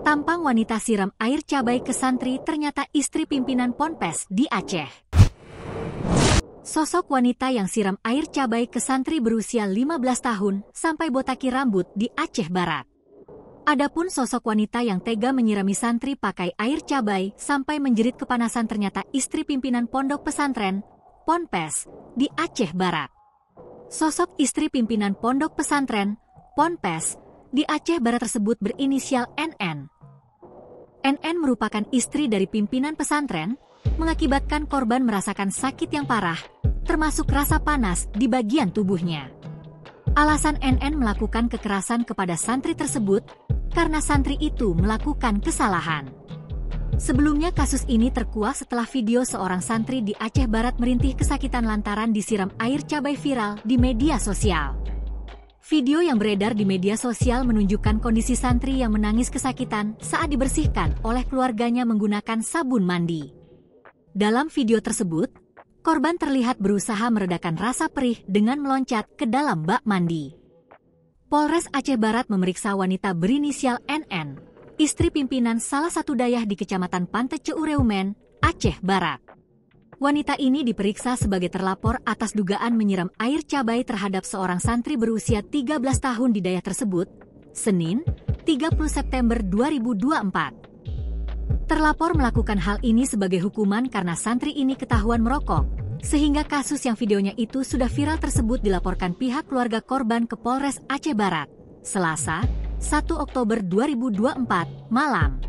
Tampang wanita siram air cabai ke santri ternyata istri pimpinan Ponpes di Aceh. Sosok wanita yang siram air cabai ke santri berusia 15 tahun sampai botaki rambut di Aceh Barat. Adapun sosok wanita yang tega menyirami santri pakai air cabai sampai menjerit kepanasan ternyata istri pimpinan pondok pesantren Ponpes di Aceh Barat. Sosok istri pimpinan pondok pesantren Ponpes di Aceh Barat tersebut berinisial NN. NN merupakan istri dari pimpinan pesantren, mengakibatkan korban merasakan sakit yang parah, termasuk rasa panas di bagian tubuhnya. Alasan NN melakukan kekerasan kepada santri tersebut karena santri itu melakukan kesalahan. Sebelumnya kasus ini terkuak setelah video seorang santri di Aceh Barat merintih kesakitan lantaran disiram air cabai viral di media sosial. Video yang beredar di media sosial menunjukkan kondisi santri yang menangis kesakitan saat dibersihkan oleh keluarganya menggunakan sabun mandi. Dalam video tersebut, korban terlihat berusaha meredakan rasa perih dengan meloncat ke dalam bak mandi. Polres Aceh Barat memeriksa wanita berinisial NN, istri pimpinan salah satu dayah di Kecamatan Pantai Ceureumen, Aceh Barat. Wanita ini diperiksa sebagai terlapor atas dugaan menyiram air cabai terhadap seorang santri berusia 13 tahun di dayah tersebut, Senin, 30 September 2024. Terlapor melakukan hal ini sebagai hukuman karena santri ini ketahuan merokok, sehingga kasus yang videonya itu sudah viral tersebut dilaporkan pihak keluarga korban ke Polres Aceh Barat, Selasa, 1 Oktober 2024, malam.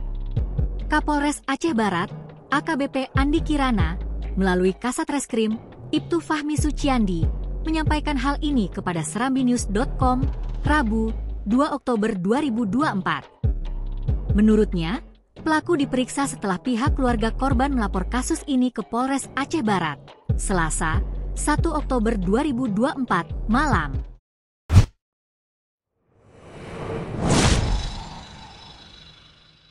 Kapolres Aceh Barat, AKBP Andi Kirana, melalui Kasat Reskrim, Ibtu Fahmi Suciandi, menyampaikan hal ini kepada serambinews.com, Rabu, 2 Oktober 2024. Menurutnya, pelaku diperiksa setelah pihak keluarga korban melapor kasus ini ke Polres Aceh Barat, Selasa, 1 Oktober 2024, malam.